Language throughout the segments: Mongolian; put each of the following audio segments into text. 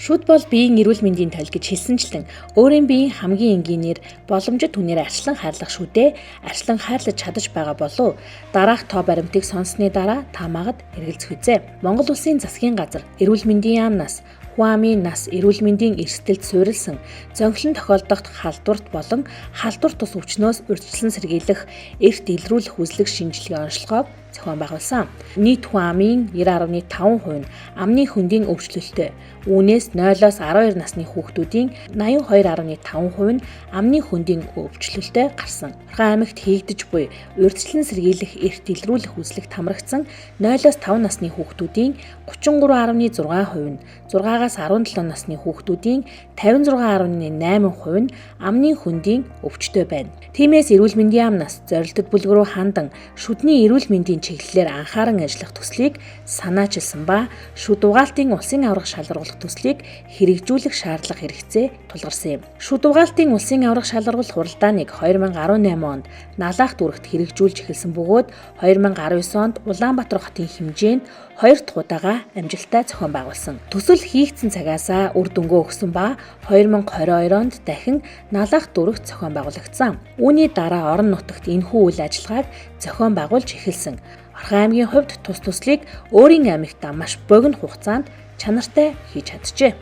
Шүд бол биеийн эрүүл мэндийн тойл гэж хэлсэнчлэн өөрийн биеийн хамгийн энгийнээр боломжит түнээр арчлан хайрлах шүдээ арчлан хайрлаж чадаж байгаа болов дараах тоо баримтыг сонссны дараа та магад эргэлзэх үзье. Монгол Улсын засгийн газар эрүүл мэндийн яамнаас Хуамын нас эрүүл мэндийн эрсдэлд суурилсан зөнхлөн тохиолдоход халдварт болон халдварт тус өвчнөөс урьдчилан сэргийлэх эрт илрүүлэх үзлэг шинжилгээ онцлогоог зохион байгуулсан. Нийт Хуамын 90.5% нь амны хөндийн өвчлөлттэй. Үүнээс 0-12 насны хүүхдүүдийн 82.5% нь амны хөндийн өвчлөлттэй гарсан. Орхон аймагт хийгдэж буй урьдчилан сэргийлэх эрт илрүүлэх үзлэгт хамрагдсан 0-5 насны хүүхдүүдийн 33.6% нь 6-аас 17 насны хүүхдүүдийн 56.8% нь амны хөндийн өвчтөй байна. Тиймээс эрүүл мэндийн яамнаас зорилттой бүлэг рүү хандан шүдний эрүүл мэндийн чиглэлээр анхааран ажиллах төслийг санаачилсан ба шүд угаалтын улсын аврах шалгаруулах төслийг хэрэгжүүлэх шаардлага хэрэгцээ тулгарсан юм. Шүд угаалтын улсын аврах шалгаруулах хуралдааныг 2018 онд Налаах дүрэгт хэрэгжүүлж эхэлсэн бөгөөд 2019 онд Улаанбаатар хотын хэмжээнд 2 дахь удаага амжилттай зохион байгуулсан. Төсөл хийгдсэн цагаасаа үр дүнгээ өгсөн ба 2022 онд дахин Налаах дүрэгт зохион байгуулагдсан. Үүний дараа орон нутагт энэхүү үйл ажиллагааг зохион байгуулж эхэлсэн. Орхон аймгийн хувьд тус төслийг өөрийн аймагтаа маш богино хугацаанд чанартай хийж чаджээ.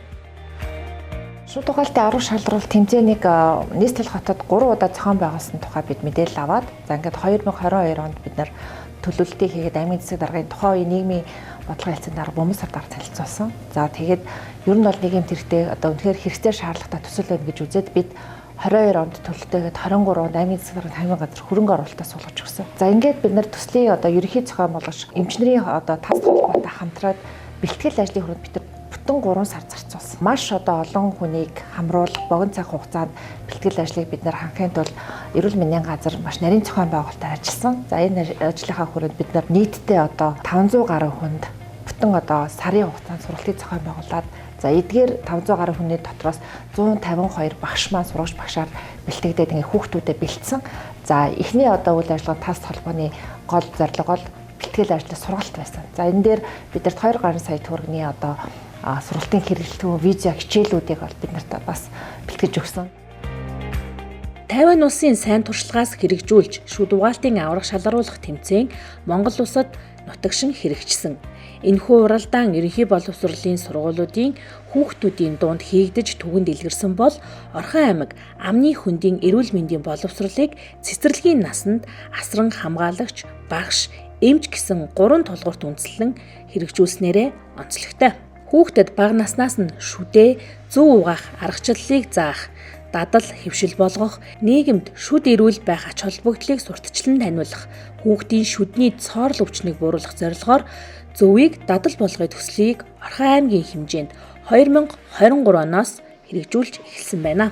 Шүд угаалтын аврах шалгаруулалт тэмцээнийг нийслэл хотод 3 удаа зохион байгуулсан тухай бид мэдээлэл аваад за ингээд 2022 онд бид нар төлөвлөлтийг хийгээд аймгийн засаг даргын тухайн үеийн нийгмийн бодлогын хэлцээний дарга бөмбөг сардар танилцуулсан. За тэгээд ер нь бол нийгэмд хэрэгтэй одоо үнэхээр хэрэгцээ шаардлагатай төсөл байна гэж үзээд бид 22 онд төлөвлөлтөйгээд 23 онд аймгийн засаг даргын хамгийн газар хөрөнгө оруулалтаа суулгаж өгсөн. За ингээд бид нар төслийн одоо ерөнхий зохион болгогч эмчнэрийн одоо тас холбоотой хамтраад бэлтгэл ажлын хүрээнд бид нар бүтэн 3 сар зарцуулсан. Маш одоо олон хүнийг хамруулах богино цаг хугацаанд бэлтгэл ажлыг бид нар хангахын тулд эрүүл мэндийн газар маш нарийн зохион байгуулалтаар ажилласан. За энэ ажлынхаа хүрээнд бид нар нийтдээ одоо 500 гаруй хүнд бүтэн одоо сарын хугацаанд сургалтыг зохион байгуулад за эдгээр 500 гаруй хүний дотроос 152 багш маань сургагч багшаар бэлтгэгдээд ингээ хүүхдүүдэд бэлдсэн. За эхний одоо үйл ажиллагаа тас холбооны гол зорилго бол бэлтгэл ажлын сургалт байсан. За энэ дээр бидэрт 2 гаруй сая төгрөгийн одоо сургалтын хэрэглэлтгүй виза хичээлүүдийг бол бид нарт бас бэлтгэж өгсөн. 50 улсын сайн туршлагаас хэрэгжүүлж шүд угаалтын аврах шалгаруулах тэмцээн Монгол улсад нутагшин хэрэгжсэн. Энэхүү уралдаан ерөнхий боловсролын сургуулиудын хүүхдүүдийн дунд хийгдэж түгэнд илгэрсэн бол Орхон аймаг амны хөндийн эрүүл мэндийн боловсролыг цэцэрлэгийн насанд асран хамгаалагч, багш, эмч гэсэн 3 тулгуурт үндэслэн хэрэгжүүлснээрээ онцлогтой. Хүүхдэд бага наснаас нь шүдээ зөв угаах аргачлалыг заах, дадал хэвшил болгох, нийгэмд шүд эрүүл байх ач холбогдлыг сурталчлан таниулах, хүүхдийн шүдний цоорл өвчнийг бууруулах зорилгоор зөвийг дадал болгохын төслийг Орхон аймгийн хэмжээнд 2023 оноос хэрэгжүүлж эхэлсэн байна.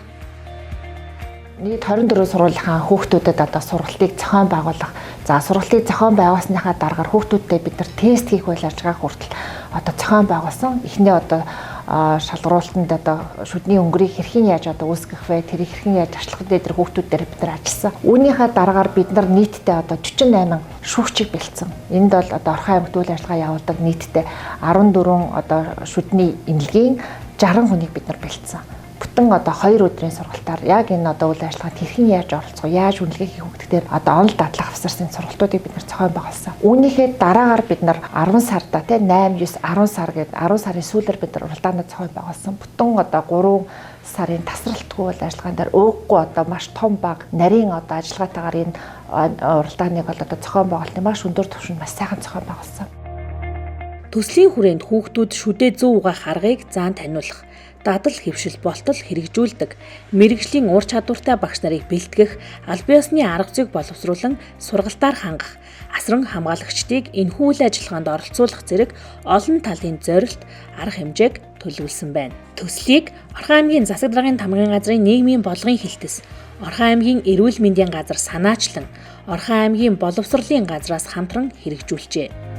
Нийт 24 сургуулийн хүүхдүүдэд одоо сургалтыг зохион байгуулах. За сургалтыг зохион байгуулсныхаа дараагаар хүүхдүүдтэй бид нар тест хийх үйл ажиллагаа хүртэл одоо зохион байгуулсан. Эхний одоо шалгаруулалтанд одоо шүдний өнгөрийг хэрхэн яаж одоо үүсгэх вэ? Тэрийг хэрхэн яаж арчлах вэ? Тэр хүүхдүүдээр бид нар ажилласан. Үүнийхээ дараагаар бид нар нийтдээ одоо 48 шүүгчийг бэлдсэн. Энд бол одоо Орхон аймагт үйл ажиллагаа явуулдаг нийтдээ 14 одоо шүдний эмнэлгийн 60 хүнийг бид нар бэлдсэн. Бүтэн одоо 2 өдрийн сургалтаар яг энэ одоо үйл ажиллагаанд хэрхэн яаж оролцох, яаж үнэлгээ хийх хөгтөөр одоо онол дадлах авсарсын сургалтуудыг бид нар зохион байгуулсан. Үүнийхээ дараагаар бид нар 10 сарда тий 8, 9, 10 сар гэдэг 10 сарын сүүлээр бид нар уралдаанаа зохион байгуулсан. Бүтэн одоо 3 сарын тасралтгүй үйл ажиллагаан дээр өөхгүй одоо маш том баг нарийн одоо ажиллагаатайгаар энэ уралдааныг бол одоо зохион байгуулалтын маш өндөр түвшинд маш сайхан зохион байгуулсан. Төслийн хүрээнд хүүхдүүд шүдээ зөв угаах аргыг заан таниулах, дадал хэвшил болтол хэрэгжүүлдэг, мэрэгжлийн ур чадвартай багш нарыг бэлтгэх, аль биесны арга зүйг боловсруулан сургалтаар хангах, асран хамгаалагчдыг энэхүү үйл ажиллагаанд оролцуулах зэрэг олон талын зорилт, арга хэмжээг төлөвлөсөн байна. Төслийг Орхон аймгийн засаг даргын тамгын газрын нийгмийн бодлогын хэлтэс, Орхон аймгийн эрүүл мэндийн газар санаачлан, Орхон аймгийн боловсролын газраас хамтран хэрэгжүүлжээ.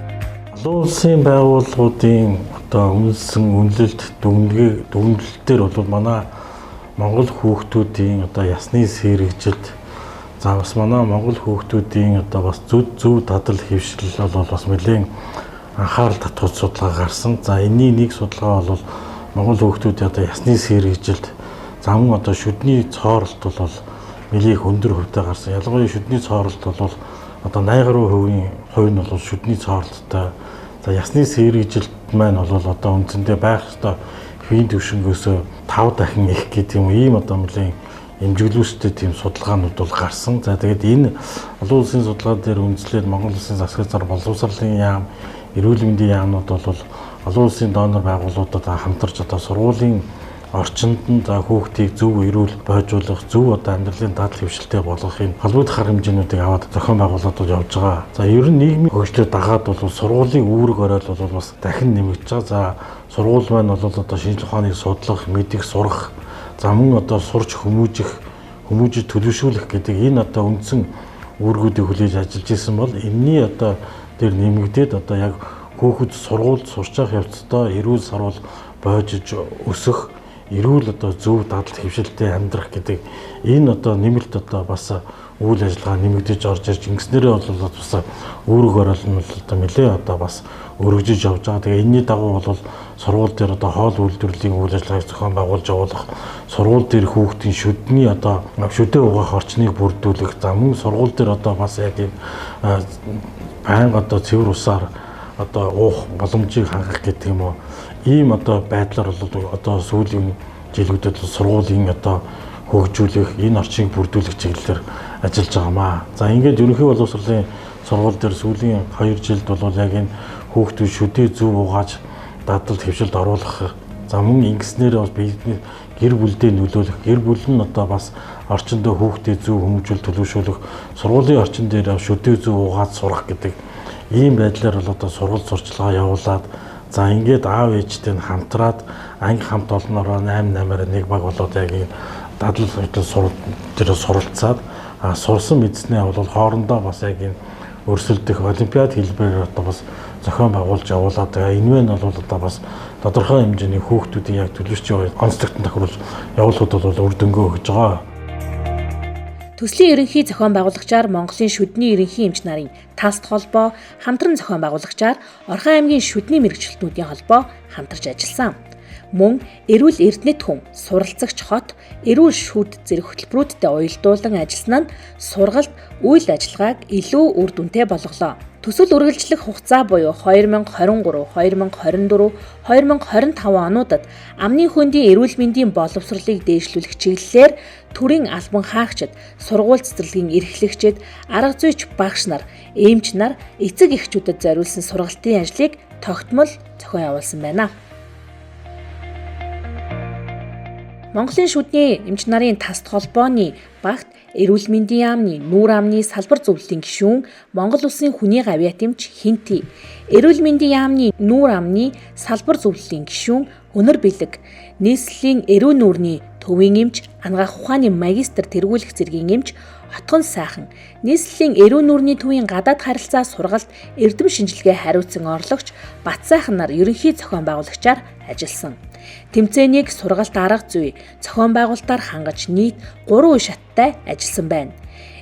Олон улсын байгууллагуудын одоо үнэлсэн үнэлэлт дүгнэлтээр бол манай Монгол хүүхдүүдийн одоо ясны сэргэжилт за бас манай Монгол хүүхдүүдийн одоо бас зөв дадал хэвшил бол бас нэлээд анхаарал татвал судалгаа гарсан. За энэний нэг судалгаа бол Монгол хүүхдүүд одоо ясны сэргийлэлд зам одоо шүдний цооролт бол нэлээд өндөр хувьтай гарсан. Ялангуяа шүдний цооролт бол одоо 80% нь бол шүдний цооролттой. За ясны сэргийлэлд маань бол одоо үндсэндээ байх ёстой хэвийн түвшингөөс 5 дахин их гэдэг юм ийм одоо нэлээд эмчиглүүлэлттэй тийм судалгаанууд бол гарсан. За тэгээд энэ олон улсын судалгаа дээр үндэслээд Монгол Улсын засаг газар, боловсролын яам, эрүүл мэндийн яамнууд бол олон улсын донор байгууллагуудад хамтарч одоо сургуулийн орчинд нь за хүүхдийг зөв эрүүл бойжуулах, зөв одоо амьдралын дадал хэвшилтэй болгохын холбогдох арга хэмжээнүүдийг аваад зохион байгуулалтууд явж байгаа. За ер нь нийгмийн хөгжлөд дагаад бол сургуулийн үүрэг оройл бол бас дахин нэмэгдэж байгаа. За сургууль маань бол одоо шинжлэх ухааныг судлах, мэдих, сурах, за мөн одоо сурч хүмүүжид төлөвшүүлэх гэдэг энэ одоо үндсэн үүргүүдийг хүлээж ажиллаж исэн бол энэний одоо дээр нэмэгдээд одоо яг хүүхэд сургуульд сурч явах явцдаа эрүүл сарвал бойжиж өсөх, эрүүл одоо зөв дадал хэвшилтэй амьдрах гэдэг энэ одоо нэмэлт одоо бас үйл ажиллагаа нэмэгдэж орж ирж ингэснээрээ бол бас үүрэг оройл нь одоо нэлээ одоо бас өргөжиж явж байгаа. Тэгээ энэний дагуу бол сургууль дээр одоо хоол үйлдвэрлэлийн үйл ажиллагааг зохион байгуулж явуулах, сургууль дээр хүүхдийн шүдний одоо шүдээ угаах орчныг бүрдүүлэх, за мөн сургууль дээр одоо бас яг ийм байнга одоо цэвэр усаар одоо уух боломжийг хангах гэдэг юм уу. Ийм одоо байдлаар бол одоо сүүлийн жилүүдэд сургуулийн одоо хөгжүүлэх, энэ орчныг бүрдүүлэх чиглэлээр ажиллаж байгаамаа. За ингээд ерөнхий боловсролын сургууль дээр сүүлийн 2 жилд бол яг энэ хүүхдүүд шүдээ зөв угааж дадалд хэвшилд оруулах, за мөн ингэснээр бас бидний гэр бүлдээ нөлөөлөх, гэр бүл нь одоо бас орчиндөө хүүхдээ зөв хүмүүжүүл төлөвшүүлэх, сургуулийн орчин дээр шүдээ зөв угааж сурах гэдэг ийм байдлаар бол одоо сургууль сурчлагаа явуулаад, за ингээд аав ээжтэй нь хамтраад анги хамт олноороо 8-8-аар нэг баг болоод яг энэ дадал дээр суралцаад сурсан мэдснээ бол хоорондоо бас яг энэ өрсөлдөх олимпиад хэлбэрээр одоо бас зохион байгуулж явуулаад байгаа. Энэ нь бол одоо бас тодорхой хэмжээний хүүхдүүдийн яг төлөвшсөн онцлогтон тохируулж явуулахад бол үр дүнгээ өгж байгаа. Төслийн ерөнхий зохион байгуулагчаар Монголын шүдний ерөнхий эмч нарын таст холбоо, хамтран зохион байгуулагчаар Орхон аймгийн шүдний мэргэжилтнүүдийн холбоо хамтарч ажилласан. Мөн эрүүл эрдэнэт хүн, суралцагч хот, эрүүл шүд зэрэг хөтөлбөрүүдтэй уялдуулан ажилласан нь сургалт үйл ажиллагааг илүү үр дүнтэй болголоо. Төсөл үргэлжлэх хугацаа буюу 2023, 2024, 2025 онуудад амны хөндийн эрүүл мэндийн боловсролыг дээшлүүлэх чиглэлээр төрийн албан хаагчид, сургууль цэцэрлэгийн эрхлэгчид, арга зүйч багш нар, эмч нар, эцэг эхчүүдэд зориулсан сургалтын ажлыг тогтмол зохион явуулсан байна. Монголын шүдний эмч нарын таст холбооны багт эрүүл мэндийн яамны нүүр амны салбар зөвлөлийн гишүүн Монгол Улсын хүний гавьяат эмч Хинти, эрүүл мэндийн яамны нүүр амны салбар зөвлөлийн гишүүн Өнөр Бэлэг, нийслэлийн эрүүл нүүрний төвийн эмч Ангаах ухааны магистр тэргүүлэх зэргийн эмч Хотгон сайхан, нийслэлийн эрүүл нүүрний төвийн гадаад харилцаа сургалт эрдэм шинжилгээ хариуцсан орлогч Бат сайхан нар ерөнхий зохион байгуулагчаар ажилласан. Тэмцээнийг сургалт арга зүй, зохион байгуулалтаар хангаж нийт 3 үе шаттай ажилласан байна.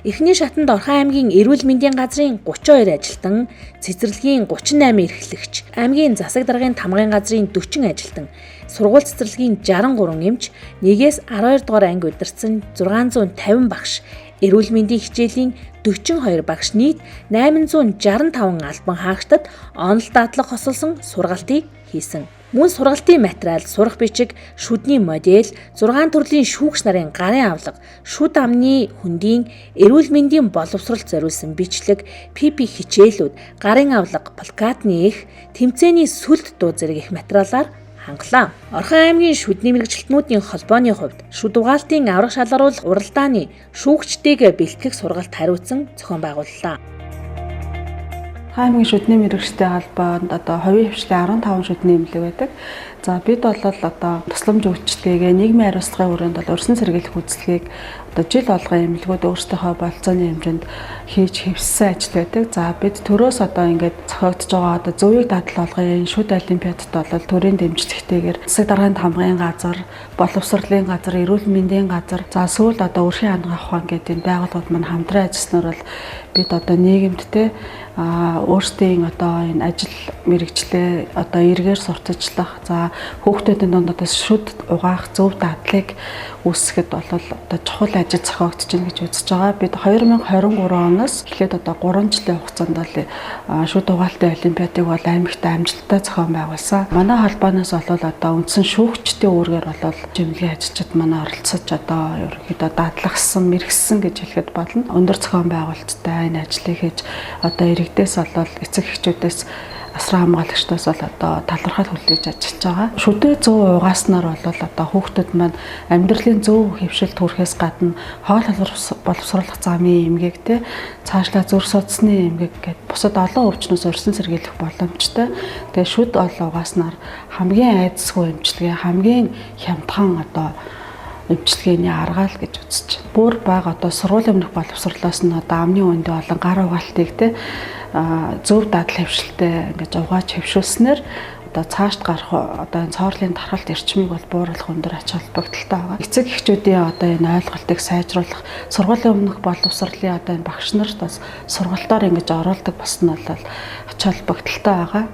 Эхний шатанд Орхон аймгийн эрүүл мэндийн газрын 32 ажилтан, цэцэрлэгийн 38 эрхлэгч, аймгийн засаг даргын тамгын газрын 40 ажилтан, сургууль цэцэрлэгийн 63 эмч, 1-ээс 12 дугаар анги удирдсан 650 багш, эрүүл мэндийн хичээлийн 42 багш нийт 865 албан хаагчдад онол дадлаг хосолсон сургалтыг хийсэн. Мөн сургалтын материал, сурах бичиг, шүдний модель, 6 төрлийн шүүгч нарын гарын авлага, шүд амны хөндийн эрүүл мэндийн боловсролд зориулсан бичлэг, ПП хичээлүүд, гарын авлага, плакатны эх, тэмцээний сүлд дуу зэрэг их материалаар хангалаа. Орхон аймгийн шүдний мэргэжилтнүүдийн холбооны хувьд шүд угаалтын аврах шалгаруулах уралдааны шүүгчдийг бэлтгэх сургалт хариуцсан зохион байгууллаа. Аймгийн шүдний мэргэжтэй холбоонд одоо хувийн хвшлийн 15 шүдний эмнэлэг байдаг. За бид бол одоо тусламж үйлчилгээгээ нийгмийн хариуцлагын хүрээнд бол урьдчилан сэргийлэх үйлчлэгийг одоо жил болгон эмнэлгүүд өөрсдийнхөө болцооны хэмжээнд хийж хэвссэн ажил байдаг. За бид төрөөс одоо ингээд зохиогдож байгаа одоо зөвийг дадал болгоё. Шүд олимпиадад бол төрийн дэмжлэгтэйгээр засаг даргын тамгын газар, боловсролын газар, эрүүл мэндийн газар, за сүүл одоо өрхийн хангаах ухаан гэдэг энэ байгууллагууд маань хамтран ажилласнаар бол бид одоо нийгэмдтэй өөрсдийн одоо энэ ажил мэргэжлээ одоо эргээр сурталчлах, за хүүхдүүдийн дунд одоо шүд угаах зөв дадлыг үүсгэхэд бол одоо чухал ажил зохиогдож байна гэж үзэж байгаа. Бид 2023 оноос эхлээд одоо 3 жилийн хугацаанд бол шүд угаалтын олимпиадыг бол аймагтаа амжилттай зохион байгуулсан. Манай холбооноос бол одоо үндсэн шүүгчдийн үүргээр бол жимлэгийн ажилчид манай оролцож одоо ерөнхийдөө дадлахсан, мэрэгсэн гэж хэлэхэд болно. Өндөр зохион байгуулалттай энэ ажлыг хийж одоо иргэдээс бол эцэг эхчүүдээс асран хамгаалагчдаас бол одоо талархал хүлээж ажиллаж байгаа. Шүдээ зөв угааснаар бол одоо хүүхдүүд маань амьдралын зөв хэвшилд хүрэхээс гадна хоол боловсруулах замын эмгээг те цаашлаа зүрх судасны эмгээг гэд бусад олон өвчнөөс өрсөн сэргийлэх боломжтой. Тэгээ шүд угааснаар хамгийн айдасгүй эмчилгээ, хамгийн хямдхан одоо эмчилгээний аргаал гэж үзэж байна. Бүр бага одоо сургуулийн өмнөх боловсруулалтаас нь одоо амны үндэ болон гар угаалтыг те зөв дадал хөвшилтэй ингэж угааж хөвшүүлснээр одоо цаашд гарах одоо энэ цоорлын тархалт эрчмийг бол бууруулах өндөр ач холбогдолтой байгаа. Эцэг эхчүүдийн одоо энэ ойлголтыг сайжруулах, сургуулийн өмнөх боловсролын одоо энэ багш нарт бас сургалтаар ингэж оруулдаг бас нь бол ач холбогдолтой байгаа.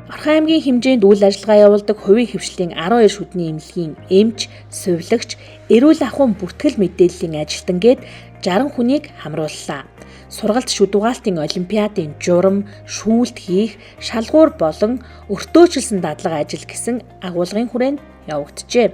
Орхон аймгийн хэмжээнд үйл ажиллагаа явуулдаг хувийн хвшлийн 12 шүдний эмнэлгийн эмч, сувилагч, эрүүл ахуйн бүртгэл мэдээллийн ажилтан гээд 60 хүнийг хамрууллаа. Сургалт шүд угаалтын олимпиадын журам, шүүлт хийх, шалгуур болон өртөөчлсөн дадлага ажил гэсэн агуулгын хүрээнд явагджээ.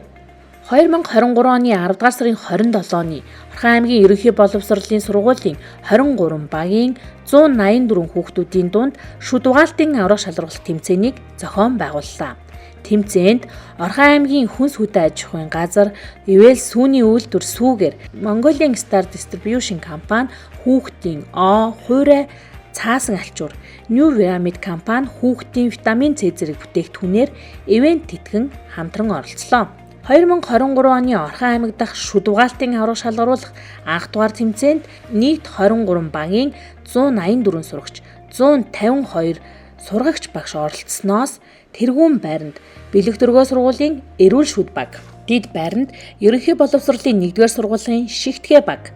2023 оны 10 дугаар сарын 27-ны Орхон аймгийн ерөнхий боловсролын сургуулийн 23 багийн 184 хүүхдүүдийн дунд шүд угаалтын аврах шалгаруулах тэмцээнийг зохион байгууллаа. Тэмцээнд Орхон аймгийн хүнс хөдөө аж ахуйн газар, ивэл сүүний үйлдвэр сүүгээр Mongolian Star Distribution компани хүүхдийн хуурай цаасан алчуур, New Pyramid компани хүүхдийн витамин С зэрэг бүтээгдэхүүнээр ивент тэтгэн хамтран оролцлоо. 2023 оны Орхон аймаг дахь шүд угаалтын аврах шалгаруулах анх дугаар тэмцээнд нийт 23 багийн 184 сурагч, 152 сургагч багш оролцсноос тэргүүн байранд Бэлэг дөргөө сургуулийн эрүүл шүд баг, Дид байранд ерөнхий боловсролын 1-р сургуулийн шигтгэ баг,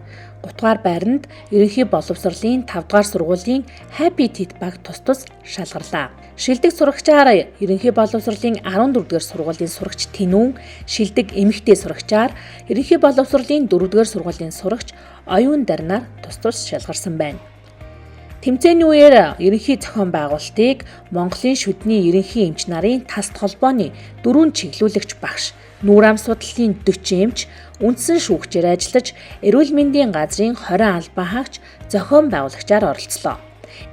3-р байранд ерөнхий боловсролын 5-р сургуулийн Happy Tit баг тус тус шалгарлаа. Шилдэг сурагчаар ерөнхий боловсролын 14-р сургуулийн сурагч Тэнүүн, шилдэг эмэгтэй сурагчаар ерөнхий боловсролын 4-р сургуулийн сурагч Оюун Дарнаар тус тус шалгарсан байна. Тэмцээний үеэр ерөнхий зохион байгуулалтыг Монголын шүдний ерөнхий эмч нарын Талт холбооны 4 чиглүүлэгч багш, нүүр ам судлалын 40 эмч, үндсэн шүүгчээр ажиллаж, эрүүл мэндийн газрын 20 албан хаагч, зохион байгуулагчаар оролцлоо.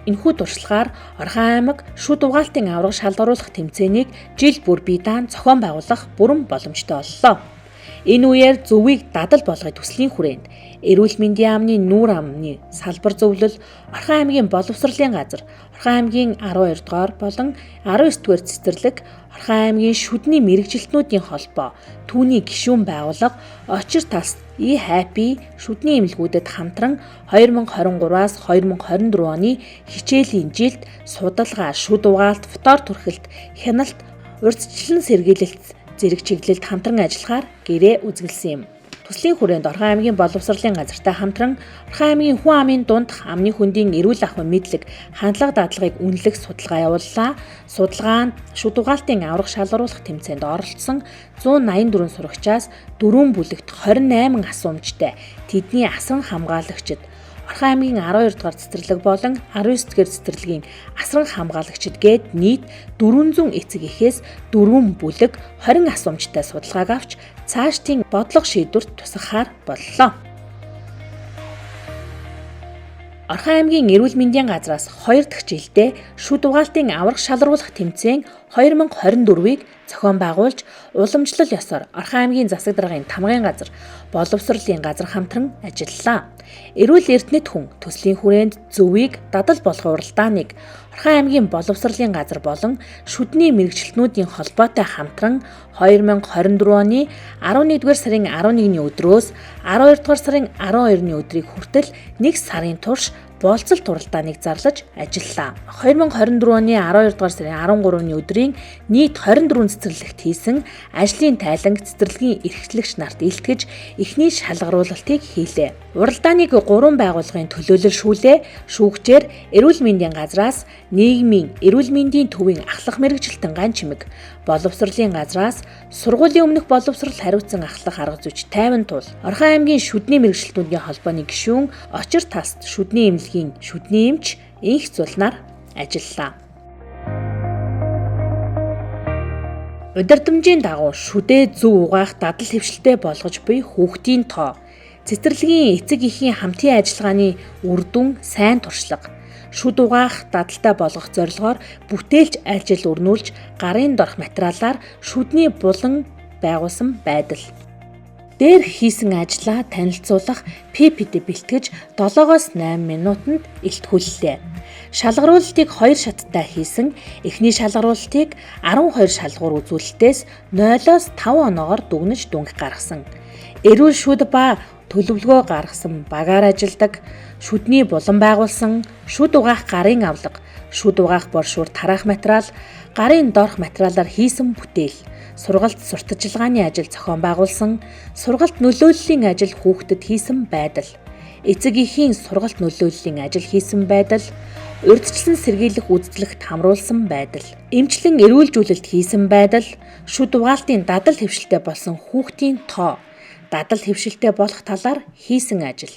Энэхүү туршлагаар Орхон аймаг шүд угаалтын аврах шалгаруулах тэмцээнийг жил бүр бие даан зохион байгуулах бүрэн боломжтой боллоо. Энэ үеэр зөвийг дадал болгохыг төслийн хүрээнд эрүүл мэндийн яамны нүүр амны салбар зөвлөл, Орхон аймгийн боловсролын газар, Орхон аймгийн 12 дугаар болон 19 дугаар цэцэрлэг, Орхон аймгийн шүдний мэрэгжилтнүүдийн холбоо, түүний гишүүн байгууллага, Очир тас Happy шүдний эмнэлгүүдэд хамтран 2023-аас 2024 оны хичээлийн жилд судалгаа, шүд угаалт, фтор түрхэлт, хяналт, урьдчилан сэргийлэлт зэрэг чиглэлд хамтран ажиллахаар гэрээ үзгэлсэн юм. Төслийн хүрээнд Орхон аймгийн боловсролын газартай хамтран Орхон аймгийн хүн амын дунд амны хөндийн эрүүл ахуйн мэдлэг, хандлага дадлагыг үнэлэх судалгаа явууллаа. Судалгаанд шүд угаалтын аврах шалгаруулах тэмцээнд оролцсон 184 сурагчаас 4 бүлэгт 28 асуумжтай тэдний асран хамгаалагчид, Орхон аймгийн 12 дугаар цэцэрлэг болон 19 дугаар цэцэрлэгийн асран хамгаалагчид гээд нийт 400 эцэг эхээс 4 бүлэг 20 асуумжтай судалгааг авч цаашдын бодлого шийдвэрт тусгахаар боллоо. Орхон аймгийн эрүүл мэндийн газраас 2 дахь жилдээ шүд угаалтын аврах шалгаруулах тэмцээн 2024-ийг зохион байгуулж, уламжлал ёсоор Орхон аймгийн засаг даргын тамгын газар, боловсролын газар хамтран ажиллалаа. Эрүүл эрдэнэт хүн төслийн хүрээнд зөвийг дадал болгох уралдааныг Орхон аймгийн боловсролын газар болон шүдний мэрэгчлэтнүүдийн холбоотой хамтран 2024 оны 11-р сарын 11-ний өдрөөс 12-р сарын 12-ны өдрийг хүртэл 1 сарын турш болцол туралдааныг зарлаж ажиллалаа. 2024 оны 12 дугаар сарын 13-ны өдрийн нийт 24 цэцэрлэгт хийсэн ажлын тайланг цэцэрлэгийн эрхчлэгч нарт илтгэж эхний шалгаруулалтыг хийлээ. Уралдааныг 3 байгууллагын төлөөлөлшүүлээ. Шүүгчээр эрүүл мэндийн газраас нийгмийн эрүүл мэндийн төвийн ахлах мэргэжилтэн Ган Чимэг, боловсролын газраас сургуулийн өмнөх боловсрол хариуцсан ахлах арга зүйч Тайван Туул, Орхон аймгийн шүдний мэргэжилтүүдийн холбооны гишүүн Очир Таст шүдний эмнэлгийн шүдний эмч инх зулнаар ажиллалаа. Удирдамжийн дагуу шүдээ зөв угаах дадал хэвшилтэй болгож буй хүүхдийн тоо, цэцэрлэгийн эцэг эхийн хамтын ажиллагааны үр дүн сайн туршлага, шүд угаах дадалтай болгох зорилгоор бүтээлч ажил өрнүүлж гарын дорх материалаар шүдний булан байгуулсан байдал. Дээр хийсэн ажлаа танилцуулах PPT бэлтгэж 7-8 минутанд илтгүүллээ. Шалгаруулалтыг 2 шаттай хийсэн. Эхний шалгаруулалтыг 12 шалгуур үзүүлэлтээс 0-5 оноогоор дүгнэж дүнг гаргасан. Эрүүл шүд ба төлөвлөгөө гаргасан багаар ажилдаг, шүдний булан байгуулсан, шүд угаах гарын авлага, шүд угаах боршуур тараах материал, гарын дорх материалаар хийсэн бүтээл, сургалт сурталчилгааны ажил зохион байгуулсан, сургалт нөлөөллийн ажил хүүхдэд хийсэн байдал, эцэг эхийн сургалт нөлөөллийн ажил хийсэн байдал, урьдчилан сэргийлэх үйлдэлд хамруулсан байдал, эмчлэн эрүүлжүүлэлт хийсэн байдал, шүд угаалтын дадал хэвшилтэй болсон хүүхдийн тоо, дадал хэвшилтэй болох талаар хийсэн ажил.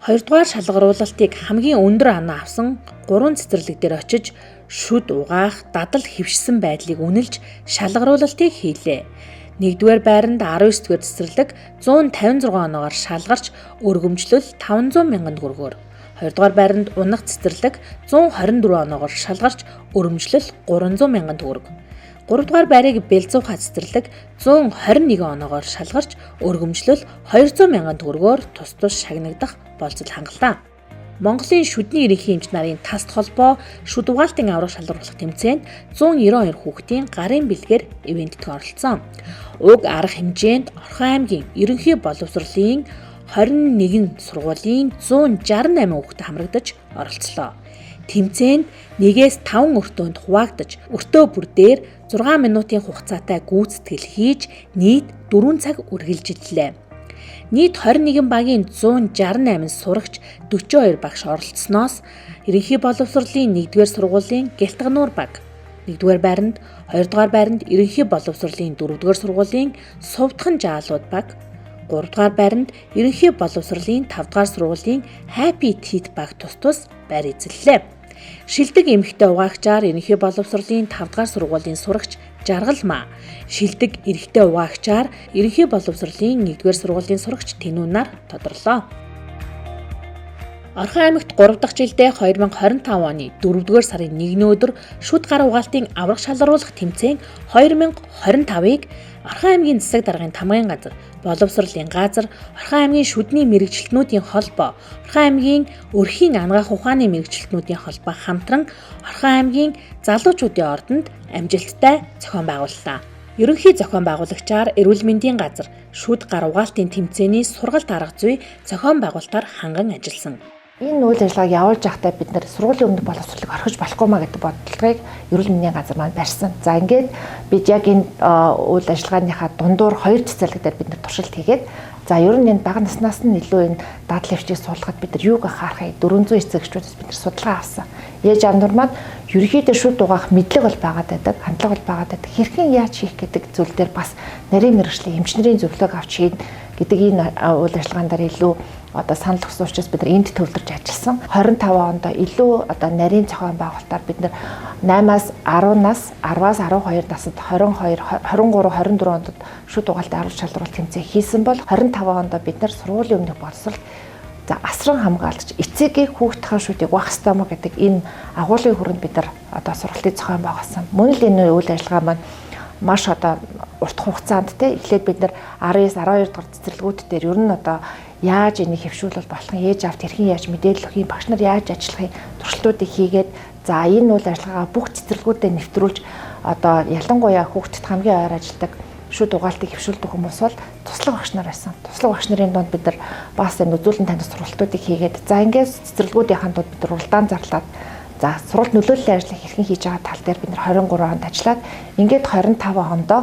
2 дугаар шалгаруулалтыг хамгийн өндөр оноо авсан 3 цэцэрлэг дээр очиж шүд угаах дадал хэвшсэн байдлыг үнэлж шалгаруулалтыг хийлээ. 1-р байранд 19-р цэцэрлэг 156 оноогоор шалгарч өргөмжлөл 500 мянган төгрөгөөр, 2-р байранд унах цэцэрлэг 124 оноогоор шалгарч өргөмжлөл 300 мянган төгрөг, 3-р байрыг Бэлзуухай цэцэрлэг 121 оноогоор шалгарч өргөмжлөл 200 мянган төгрөгөөр тус шагнагдах болцол хангалаа. Монголын шүдний ерөнхий эмч нарын таст холбоо шүд угаалтын аврах шалгаруулах тэмцээнд 192 хүүхдийн гарын бэлгээр ивентэд оролцсон. Уг арга хэмжээнд Орхон аймгийн ерөнхий боловсролын 21 сургуулийн 168 хүүхэд хамрагдаж оролцлоо. Тэмцээнд 1-5 өртөөнд хуваагдаж, өртөө бүр дээр 6 минутын хугацаатай гүйцэтгэл хийж нийт 4 цаг үргэлжиллээ. Нийт 21 багийн 168 сурагч 42 багш оролцсноос ерөнхий боловсролын 1-р сургуулийн Гялтгануур баг 1-р байранд, 2-р байранд ерөнхий боловсролын 4-р сургуулийн Сувдхан Жаалууд баг, 3-р байранд ерөнхий боловсролын 5-р сургуулийн Happy Teeth баг тус байр эзэллээ. Шилдэг эмэгтэй угаагчаар ерөнхий боловсролын 5-р сургуулийн сурагч Жаргал Маа, шилдэг эрэгтэй угаагчаар ерөнхий боловсролын 1-р сургуулийн сурагч Тэнүүн нар тодорлоо. Орхон аймагт 3 дахь жилдээ 2025 оны 4-р сарын 1-ний өдөр шүд гар угаалтын аврах шалгаруулах тэмцээн 2025-ыг Орхон аймгийн засаг даргын тамгын газар, боловсролын газар, Орхон аймгийн шүдний мэргэжилтнүүдийн холбоо, Орхон аймгийн өрхийн ангаах ухааны мэргэжилтнүүдийн холбоо хамтран Орхон аймгийн залуучуудын ордонд амжилттай зохион байгууллаа. Ерөнхий зохион байгуулагчаар эрүүл мэндийн газар шүд гар угаалтын тэмцээний сургалт арга зүй зохион байгуулалтаар ханган ажилласан. Энэ үйл ажиллагааг явуулж байхдаа бид нэр сургуулийн өмнөх боловсролыг орхиж болохгүй маа гэдэг бодлогыг эрүүл мэндийн газар маань барьсан. За ингээд бид яг энэ үйл ажиллагааныхаа дундуур 2 цэцэрлэг дээр бид нэр туршилт хийгээд за ер нь энэ бага наснаас нь илүү энэ дадал хэвчийг судлахад бид нар юуг анхаарахыг 400 эцэгчдээс бид нар судалгаа авсан. Ээж авнурмаад ерөнхийдөө шүд угаах мэдлэг бол байгаад байдаг, хандлага бол байгаад байдаг. Хэрхэн яаж хийх гэдэг зүйл дээр бас нарийн мэргэжлийн эмч нарын зөвлөгөөг авч хийн гэдэг энэ үйл ажиллагаан дээр илүү одоо санал өгсөн учраас бид нар энд төвлөрж ажилласан. 25 онд илүү одоо нарийн зохион байгуулалтаар бид нар 8-аас 10-наас 10-аас 12 наснд 22, 23, 24 онд шүд угаалтын аврах шалгаруулалт тэмцээн хийсэн бол 25 онд бид нар сургуулийн өмнөх боловсрол за асран хамгаалж эцэгийн хүүхдийн шүдийг угаах ёстой мó гэдэг энэ агуулгын хүрээнд бид нар одоо сургалтыг зохион байгуулсан. Мөн л энэ үйл ажиллагаа маань маш одоо урт хугацаанд те эхлээд бид нар 19-12 дахь цэцэрлэгүүд дээр ер нь одоо яаж энийг хэвшүүлэл болох юм, ээж авт хэрхэн яаж мэдээлэл өгөх юм, багш нар яаж ажиллахыг туршилтуудыг хийгээд за энэ үйл ажиллагаа бүх цэцэрлэгүүдэд нэвтрүүлж одоо ялангуяа хүүхдэд хамгийн ойр ажилладаг шүд угаалтыг хөвшүүлдэг хүмүүс бол туслаг багш нар байсан. Туслаг багш нарын донд бид нар бас үзүүлэн таних сургалтуудыг хийгээд за ингээд цэцэрлэгүүдийн донд бид нар уралдаан зарлаад за сургалт нөлөөллийн ажлыг хэрхэн хийж байгаа тал дээр бид нар 23 онд ажиллаад ингээд 25 ондоо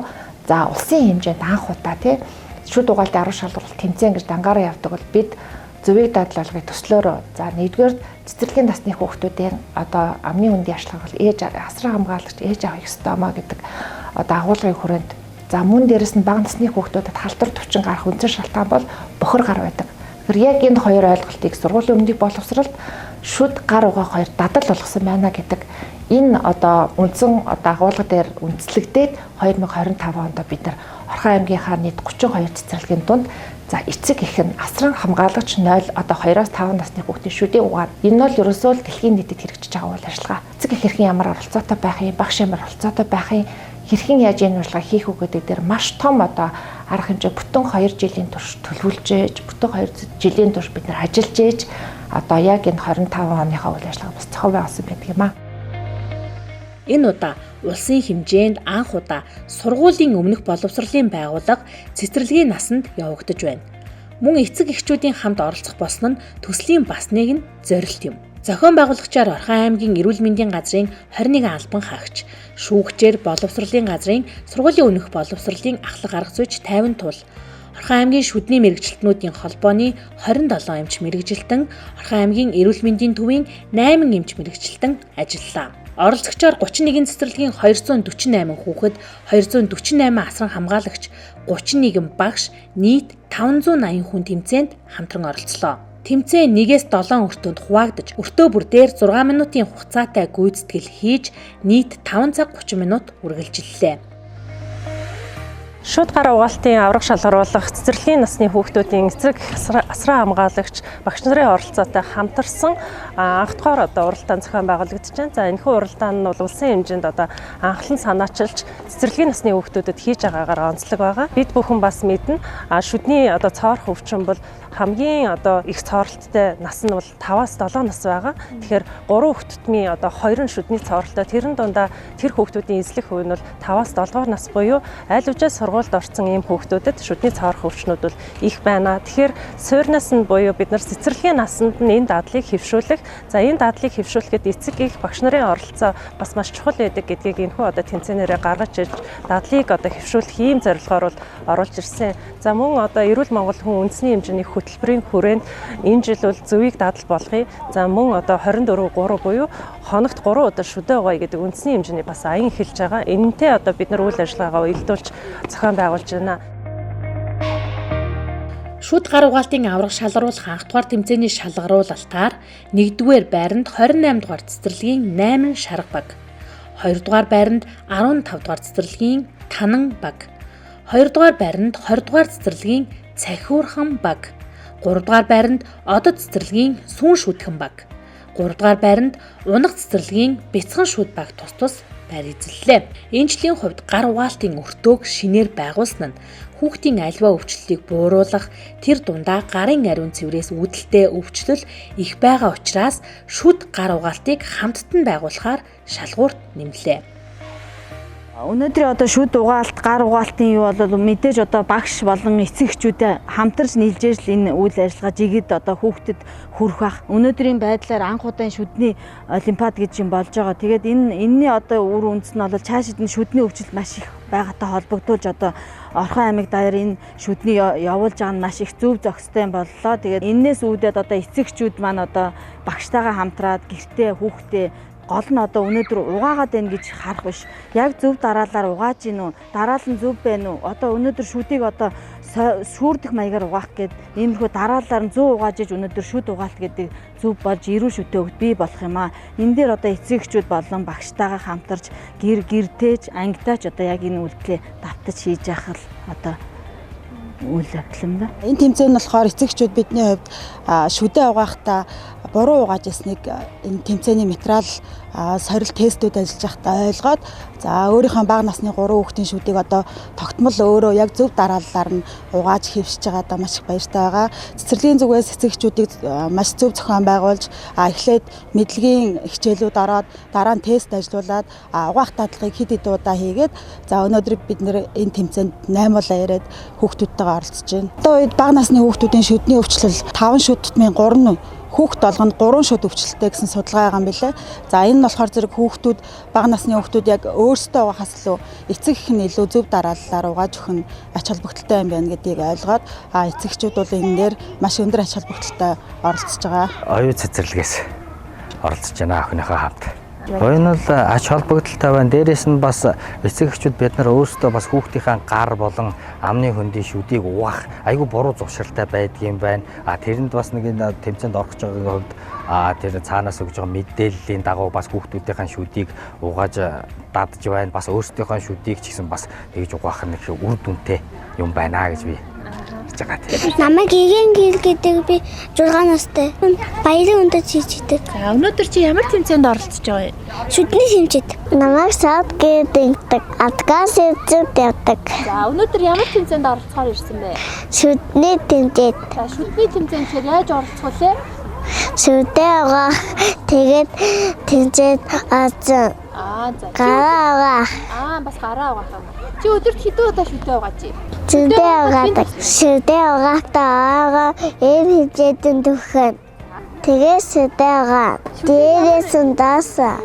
за улсын хэмжээнд анх удаа тий шүд угаалтын 10 шалралт тэмцээн гэж дангаараа явдаг бол бид зөвийг дадлалгыг төслөөрөө за нэгдүгээр цэцэрлэгийн насны хүүхдүүдийн одоо амны үндийн ашиглах бол ээж асран хамгаалагч ээж авах ёстой маа гэдэг одоо агуулгын хүрээнд за мөн дээрэс нь бага насны хүүхдүүдэд халдвар төвчин гарах үндсэн шалтгаан бол бохор гар байдаг. Тэгэхээр яг энэ хоёр ойлголтыг сургуулийн өмнөд боловсролд шүд гар угаах хоёр дадал болгосон байна гэдэг энэ одоо үндсэн одоо агуулга дээр үндэслэгдээд 2025 онд бид нар Орхон аймгийнхаа нийт 32 цэцэрлэгийн дунд за эцэг их нь асран хамгаалагч 0 одоо 2-5 насны хүүхдийн шүдийн угаад энэ бол ерөөсөө л дэлхийн нийтэд хэрэгжиж байгаа үйл ажиллагаа. Эцэг их хэрхэн ямар оролцоотой байх юм, багш ямар оролцоотой байх юм, хэрхэн яаж энэ урилгыг хийх үү гэдэг дээр маш том одоо арга хэмжээ бүтэн 2 жилийн турш төлөвлөж ээж, бүтэн 2 жилийн турш бид нар ажиллаж ээж одоо яг энэ 25 оныхаа үйл ажиллагаа бас цохол байгуулсан байдаг юм аа. Энэ удаа улсын хэмжээнд анх удаа сургуулийн өмнөх боловсролын байгууллага цэцэрлэгийн насанд явагдаж байна. Мөн эцэг эхчүүдийн хамт оролцох болсон нь төслийн бас нэгэн зорилт юм. Зохион байгуулагчаар Орхон аймгийн эрүүл мэндийн газрын 21 албан хаагч, шүүгчээр боловсролын газрын сургуулийн өмнөх боловсролын ахлах арга зүйч 50 тул Орхон аймгийн шүдний мэрэгжилтнүүдийн холбооны 27 эмч мэрэгжилтэн, Орхон аймгийн эрүүл мэндийн төвийн 8 эмч мэрэгжилтэн ажиллалаа. Оролцогчоор 31 цэцэрлэгийн 248 хүүхэд, 248 асран хамгаалагч, 31 багш, нийт 580 хүн тэмцээнд хамтран оролцлоо. Тэмцээн 1-7 өртөнд хуваагдаж, өртөө бүр дээр 6 минутын хугацаатай гүйцэтгэл хийж, нийт 5 цаг 30 минут үргэлжиллээ. Шүд гар угаалтын авраг шалгаруулах цэцэрлэгийн насны хүүхдүүдийн эцэг асран хамгаалагч багш нарын оролцоотой хамтарсан анх дахь одоо уралдаан зохион байгуулагдаж байна. За энэхүү уралдаан нь бол улсын хэмжээнд одоо анхлан санаачилж цэцэрлэгийн насны хүүхдүүдэд хийж байгаагаар онцлог байгаа. Бид бүхэн бас мэднэ. Шүдний одоо цоорх өвчин бол хамгийн одоо их цооролттой нас нь бол 5-7 нас байгаа. Тэгэхээр 3 хүүхдтмийн одоо 2 шүдний цооролтой тэрэн дундаа тэр хүүхдүүдийн эзлэх үе нь бол 5-7 нас буюу аль үжээ сургуульд орсон ийм хүүхдүүдэд шүдний цоорох өвчнүүд бол их байна. Тэгэхээр суурнаас нь буюу бид нар цэцэрлэгийн насанд нь энэ дадлыг хэвшүүлэх. За энэ дадлыг хэвшүүлэхэд эцэг их багш нарын оролцоо бас маш чухал байдаг гэдгийг энэхүү одоо тэмцээнээрээ гаргаж ирж дадлыг одоо хэвшүүлэх ийм зорилгоор бол оруулж ирсэн. За мөн одоо эрүүл Монгол хүн үндэсний хэмжээний хөтөлбөрийн хүрээнд энэ жил бол зөвийг дадал болгоё. За мөн одоо 24/3 буюу хоногт 3 удаа шүдэ угаая гэдэг үндэсний хэмжээний бас аян эхэлж байгаа. Энэнтэй одоо бид нар үйл ажиллагаагаа уялдуулж зохион байгуулж байна. Шүд гар угаалтын авраг шалгаруулах анх дугаар тэмцээний шалгаруулалтаар 1-р байранд 28 дугаар цэцэрлэгийн 8 шарга баг, 2-р байранд 15 дугаар цэцэрлэгийн танан баг, 2-р байранд 20 дугаар цэцэрлэгийн цахиурхан баг, 3-р байранд одод цэцэрлэгийн сүүн шүдхэн баг, 3-р байранд унах цэцэрлэгийн бяцхан шүд баг тус тус байр эзэллээ. Энэ жилийн хувьд гар угаалтын өртөөг шинээр байгуулсан нь хүүхдийн альва өвчлөлийг бууруулах, тэр дундаа гарын ариун цэврээс үүдэлтэй өвчлөл их байгаа учраас шүд гар угаалтыг хамттан байгуулахаар шалгуурт нэмлээ. Өнөөдөр одоо шүд угаалт, гар угаалтын юу бол мэдээж одоо багш болон эцэг эхчүүдээ хамтарч нийлжээж л энэ үйл ажиллагаа жигэд одоо хүүхдэд хүрэх бах. Өнөөдрийн байдлаар анх удаан шүдний олимпиад гэж юм болж байгаа. Тэгээд энэний одоо үр үндэс нь бол цаашид нь шүдний өвчлөлт маш их байгаатай холбогдуулж одоо Орхон аймаг даяар энэ шүдний явуулж байгаа нь маш их зөв зохистой боллоо. Тэгээд энээс үүдээд одоо эцэг эхчүүд маань одоо багштайгаа хамтраад гэртээ хүүхдээ гол нь одоо өнөөдөр угаагаад байна гэж харах биш. Яг зөв дараалаар угааж гин үү? Дараал нь зөв байна уу? Одоо өнөөдөр шүдийг одоо сүрдэх маягаар угаах гээд иймэрхүү дараалаар нь 100 угааж иж өнөөдөр шүд угаалт гэдэг зөв болж эрүүл шүдтэй хөвгт бий болох юм аа. Энэ дээр одоо эцэг эхчүүд болон багштайгаа хамтарч гэртээж ангитаач одоо яг энэ үйлдэлээ давтаж хийж явах л одоо үйл явдал юм да. Энэ тэмцээн нь болохоор эцэгчүүд бидний хувьд шүдэ угаахтаа буруу угааж ясныг энэ тэмцээний материал сорил тестүүд ажиллаж байхдаа ойлгоод за өөрийнхөө бага насны 3 хүүхдийн шүдийг одоо тогтмол өөрөө яг зөв дарааллаар нь угааж хэвшиж байгаадаа маш их баяртай байгаа. Цэцэрлэгийн зүгээс эцэгчүүдийг маш зөв зохион байгуулж эхлээд мэдлэгийн хичээлүүд ороод дараа нь тест ажиллуулад угаах дадлагыг хэд хэд удаа хийгээд за өнөөдөр бид нэр энэ тэмцээнд 8 улаан ирээд хүүхдүүдтэйгээ оролцож байна. Одоо үед бага насны хүүхдүүдийн шүдний өвчлөл 5 шүд тутмын 3 хүүхд болгонд 3 шүд өвчлөлтэй гэсэн судалгаа байгаа юм билээ. За энэ нь болохоор зэрэг хүүхдүүд бага насны хүүхдүүд яг өөрсдөө угаахаас илүү эцэг их нь илүү зөв дарааллаар угааж өгөх нь ач холбогдолтой юм байна гэдгийг ойлгоод эцэгчүүд бол энэ дээр маш өндөр ач холбогдолтой оролцож байгаа. Оюун цэцэрлэгээс оролцож байна охиныхоо хамт. Оюун бол ач холбогдолтой байна. Дээрээс нь бас эцэг эхчүүд бид нар өөрсдөө бас хүүхдийнхээ гар болон амны хөндийн шүдийг угаах айгүй буруу зуршилтай байдгийн байна. Тэрэнд бас нэг энэ тэмцээнд орох гэж байгаа хувьд тэр цаанаас өгж байгаа мэдээллийн дагуу бас хүүхдүүдийнхээ шүдийг угааж дадж байна. Бас өөрсдийнхөө шүдийг ч гэсэн бас тэгж угаах нь их үр дүнтэй юм байна гэж би намайг игийн гэр гэдэг би 6 настай. Баярын өндөд хийждэг. За өнөөдөр чи ямар тэмцээнд оролцож байгаа юм? Шүдний тэмцээнд. Намайг саад гэдэг адгаас эзэд явдаг. За өнөөдөр ямар тэмцээнд оролцохоор ирсэн бэ? Шүдний тэмцээнд. За шүдний тэмцээнд чи яаж оролцох вэ? Шүдээ угаах. Тэгээд тэмцээд за. Гараа угаах. Бас гараа угаах юм. Чи өдөрт хэдэн удаа шүдээ угааж байна? Шүдээ угаадаг. Шүдээ угаахтаа хэмжээдэн төхөн. Тэгээ шүдээ угаа. Дээрээс нь даасаа.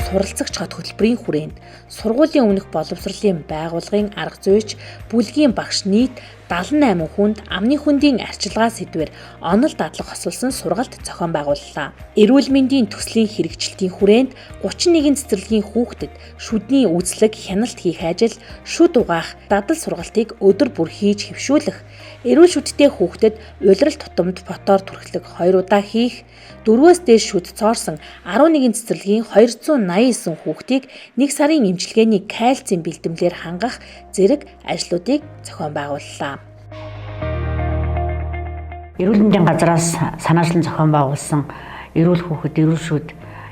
Суралцагч хот хөтөлбөрийн хүрээнд сургуулийн өмнөх боловсролын байгууллагын арга зүйч бүлгийн багш нийт 78 хүнд амны хөндийн арчилгаа сэдвээр онол дадлаг хосуулсан сургалт зохион байгууллаа. Эрүүл мэндийн төслийн хэрэгжилтийн хүрээнд 31 цэцэрлэгийн хүүхдэд шүдний үзлэг хяналт хийх ажил, шүд угаах, дадал сургалтыг өдөр бүр хийж хэвшүүлэх, эрүүл шүдтэй хүүхдэд улирал тутамд ботоор түрхлэг 2 удаа хийх, 4-өөс дээш шүд цоорсон 11 цэцэрлэгийн 289 хүүхдийг 1 сарын эмчилгээний кальцийн бэлтгэлээр хангах зэрэг ажлуудыг зохион байгууллаа. Эрүүл мэндийн газраас санаачлан зохион байгуулсан эрүүл хүүхэд, эрүүл шүд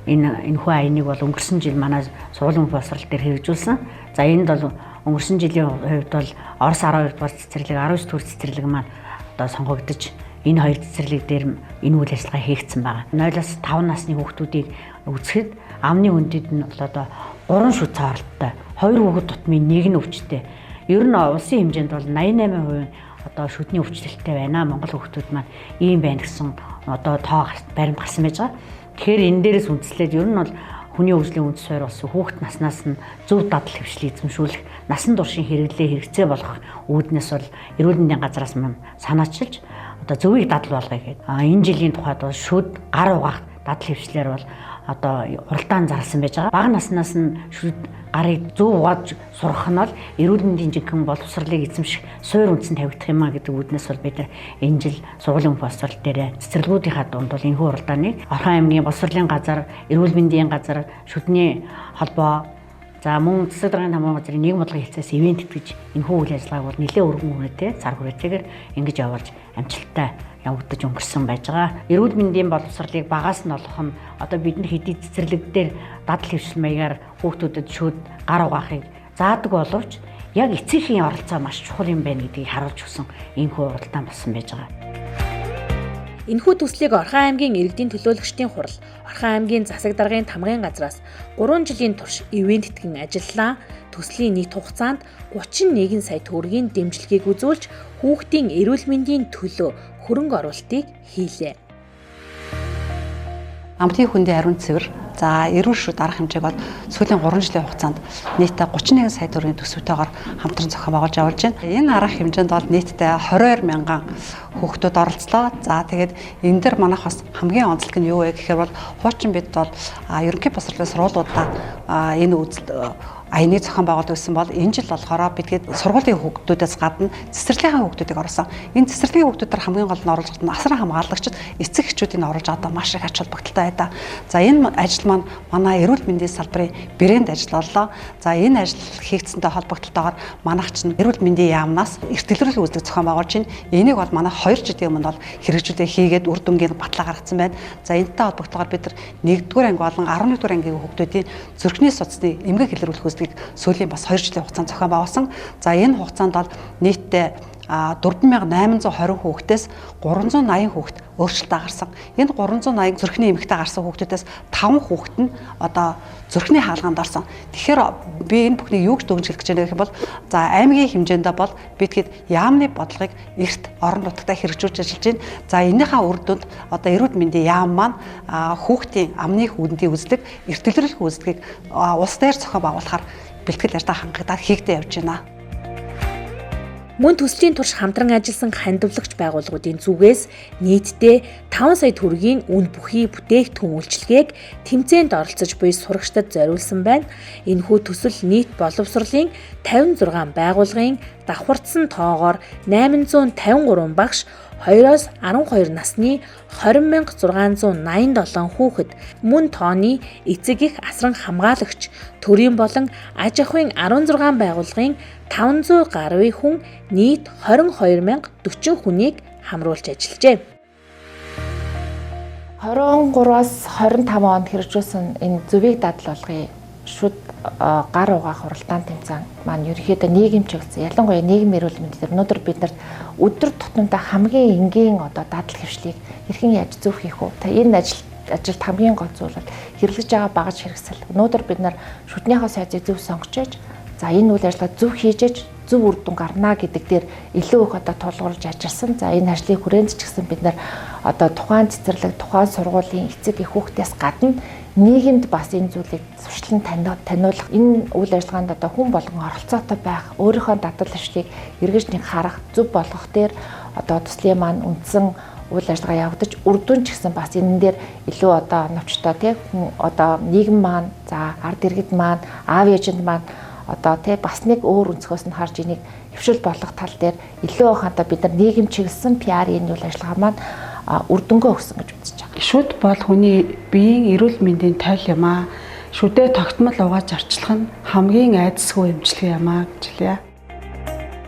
энэхүү аяныг бол өнгөрсөн жил манай сургуулийн боловсрол дээр хэрэгжүүлсэн. За энд бол өнгөрсөн жилийн хувьд бол Орос 12 дугаар цэцэрлэг, 19 дугаар цэцэрлэг маань одоо сонгогдож энэ хоёр цэцэрлэг дээр энэ үйл ажиллагаа хийгдсэн байна. 0-аас 5 насны хүүхдүүдийг үзэхэд амны өндөд нь бол одоо 3 шүд цаарлттай, 2 хүүхэд тутмын 1 нь өвчтэй. Ер нь улсын хэмжээнд бол 88% одоо шүдний өвчлөлттэй байна. Монгол хүүхдүүд маань ийм байна гэсэн одоо тоо баримт гарсан байж байгаа. Тэгэхээр энэ дээрээс үндэслээд ер нь бол хүний өвжлийн үндэс суурь болсон хүүхэд наснаас нь зөв дадал хэвшлийг эзэмшүүлэх, насан туршийн хэрэглээ хэрэгцээ болгох үүднээс бол эрүүл мэндийн газраас маань санаачилж одоо зөвийг дадал болгоё гэдэг. Энэ жилийн тухайд бол шүд гар угаах дадал хэвшлэр бол одоо хуралдаан зарласан байж байгаа. Бага наснаас нь шүд гарыг зөв угааж сурах нь бол эрүүл мэндийн жинхэнэ боловсролыг эзэмших суурь үндсэн тавигдах юм а гэдэг үүднээс бол бид энэ жил сургуулийн боловсрол дээр цэцэрлэгүүдийнхаа дунд бол энэхүү хуралдааныг Орхон аймгийн боловсролын газар, эрүүл мэндийн газар, шүдний холбоо, за мөн Цэцэг даргын тамгын газрын нийгэм бодлогын хэлцээс ивент гэж энэхүү үйл ажиллагааг бол нэлээд өргөн үнэтэй, цар хүрээтэйгээр ингэж явуулж амжилттай явагдаж өнгөрсөн байж байгаа. Эрүүл мэндийн боловсролыг багаас нь олох нь одоо бидний хэдий цэцэрлэг дээр дадал хэвшил маягаар хүүхдүүдэд шүд гар угаахыг заадаг боловч яг эцэгхийн оролцоо маш чухал юм байна гэдгийг харуулж өгсөн энэхүү уралдаан болсон байж байгаа. Энэхүү төслийг Орхон аймгийн иргэдийн төлөөлөгчдийн хурал, Орхон аймгийн засаг даргын тамгын газраас 3 жилийн турш ивенттгэн ажиллалаа. Төслийн нийт хугацаанд 31 сая төгрөгийн дэмжлэгийг үзүүлж хүүхдийн эрүүл мэндийн төлөө хөрөнгө оруулалтыг хийлээ. Амтны хөндийн ариун цэвэр, за эрүүл шүд арга хэмжээг бол сүүлийн 3 жилийн хугацаанд нийтдээ 31 сая төгрөгийн төсвөтэйгээр хамтран зохион байгуулж явуулж байна. Энэ арга хэмжээнд бол нийтдээ 22 мянган хүүхдүүд оролцлоо. За тэгээд энэ дээр манайх бас хамгийн онцлог нь юу вэ гэхээр бол хуучин бид бол ерөнхий боловсролын сургуулиудаа энэ аяныг зохион байгуулдаг гэсэн бол энэ жил болохоор бидгээд сургуулийн хүүхдүүдээс гадна цэцэрлэгийн хүүхдүүдийг оруулсан. Энэ цэцэрлэгийн хүүхдүүдээр хамгийн гол нь оруулж байгаа нь асран хамгаалагчид эцэг эхчүүдийг оруулж байгаа маш их ач холбогдолтой байдаг. За энэ ажил маань манай эрүүл мэндийн салбарын брэнд ажил боллоо. За энэ ажил хийгдсэнтэй холбогдлолтойгоор манайч нь эрүүл мэндийн яамнаас эрт дэлгэрүүлэх үйлдвэр зохион байгуулж байна. Энийг бол манай 2 жилийн өмнө бол хэрэгжүүлээ хийгээд үр дүнгийн батлаа гаргацсан байна. За энэтэй холбогдохоор бид нар 1-р анги болон 11-р ангийн хүүхдүүдийн зүрхний судасны эмгэг илрүүлэх үйлдвэрийг сүүлийн бас 2 жилийн хугацаанд зохион байгуулсан. За энэ хугацаанд бол нийтдээ 4820 хүүхдээс 380 хүүхд өөрчлөлтөө гарсан. Энэ 380 зүрхний эмэгтэй гарсан хүүхдүүдээс 5 хүүхд нь одоо зүрхний хаалганд орсон. Тэгэхээр би энэ бүхнийг юу гэж дүгнжих гэж байна гэх юм бол за аймгийн хэмжээндээ бол бидгээд яамны бодлогыг эрт орон нутагтаа хэрэгжүүлж ажиллаж байна. За энийхээ үр дүнд одоо эрүүл мэндийн яам маань хүүхдийн амны хүндийн үзлэг, эрт дэлгэрүүлэх үйлдвэрийг улс дээр зохион байгуулахаар бэлтгэл ажиллагаа хангагдаад хийгдэж явж байна. Мөн төслийн турш хамтран ажилласан хандивлагч байгууллагуудын зүгээс нийтдээ 5 сая төгрөгийн үн бүхий бүтээгдэхүүн үйлчилгээг тэмцээнд оролцож буй сурагчдад зориулсан байна. Энэхүү төсөл нийт боловсролын 56 байгууллагын давхардсан тоогоор 853 багш 2-оос 12 насны 20,687 хүүхэд мөн тооны эцэг эх асран хамгаалагч төрийн болон аж ахуйн 16 байгууллагын 500 гаруй хүн нийт 22,040 хүнийг хамруулж ажиллажээ. 23-аас 25 онд хэрэгжүүлсэн энэ зөвийг дадлуулгын шүд гар угаах хуралдаан тэмцээн маань ерөнхийдөө нийгэм чиглэсэн. Ялангуяа нийгмийн эрүүл мэнд дээр өнөөдөр бид нарт өдөр тутамдаа хамгийн энгийн одоо дадал хэвшлийг хэрхэн яаж зөв хийх вэ? Энэ ажилд хамгийн гол зүйл бол хэрэглэж байгаа багаж хэрэгсэл. Өнөөдөр бид нар шүднийхээ сайжийг зөв сонгочээж, за энэ үйл ажиллагаа зөв хийжээж зөв үр дүн гарна гэдэг дээр илүү их одоо тулгуурлаж ажилласан. За энэ ажлыг хүрээнд ч гэсэн бид нар одоо тухайн цэцэрлэг, тухайн сургуулийн эцэг эх хүүхдээс гадна нийгэмд бас энэ зүйлийг туршлан таниулах, энэ үйл ажиллагаанд одоо хүн болгон оролцоотой байх, өөрийнхөө дадал хэвшлийг эргэж нэг харах, зөв болгох дээр одоо төслийн маань үндсэн үйл ажиллагаа явагдаж, үр дүн ч гэсэн бас энэ дээр илүү одоо новчтой тийм одоо нийгэм маань, за ард иргэд маань, аав ээжинд маань одоо тий бас нэг өөр өнцгөөс нь харж энийг хөвшил болгох тал дээр илүү хандаа бид нар нийгэм чиглэсэн PR-ийн үйл ажиллагаа маань үр дүнгөө өгсөн гэж үзэж байгаа. Шүд бол хүний биеийн эрүүл мэндийн тойл юм аа. Шүдээ тогтмол угааж арчлах нь хамгийн айдасгүй эмчилгээ юм аа гэж хэлье.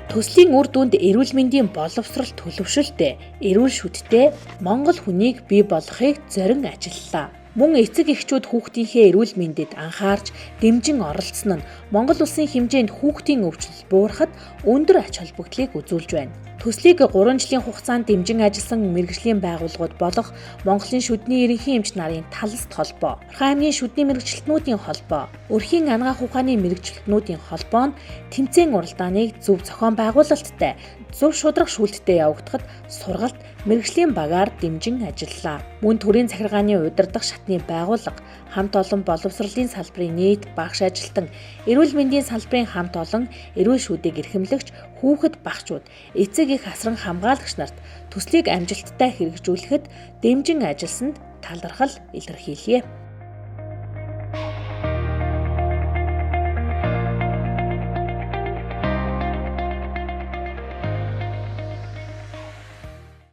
Төслийн үр дүнд эрүүл мэндийн боловсрол төлөвшөлтөд эрүүл шүдтэй Монгол хүнийг бий болгохыг зорин ажиллалаа. Мөн эцэг эхчүүд хүүхдийнхээ эрүүл мэндэд анхаарч дэмжин оролцсон нь Монгол улсын хэмжээнд хүүхдийн өвчлөл буурахад өндөр ач холбогдлыг үзүүлж байна. Төслийг 3 жилийн хугацаанд дэмжин ажилласан мэргэжлийн байгууллагууд болох Монголын шүдний ерөнхий эмч нарын талст холбоо, Орхон аймгийн шүдний мэргэжилтнүүдийн холбоо, Өрхийн анагаах ухааны мэргэжилтнүүдийн холбоо нь тэмцээн уралдааныг зөв зохион байгуулалттай, зөв шударга шүүлттэй явагдахад сургалт мэргэжлийн багаар дэмжин ажиллалаа. Мөн төрийн захиргааны удирдах шатны байгууллага, хамт олон боловсролын салбарын нийт багш ажилтан, эрүүл мэндийн салбарын хамт олон эрүүл шүүдийг эрхэмлэгч, хүүхэд багчууд, эцэг эх асран хамгаалагч нарт төслийг амжилттай хэрэгжүүлэхэд дэмжин ажилласанд талархал илэрхийлье.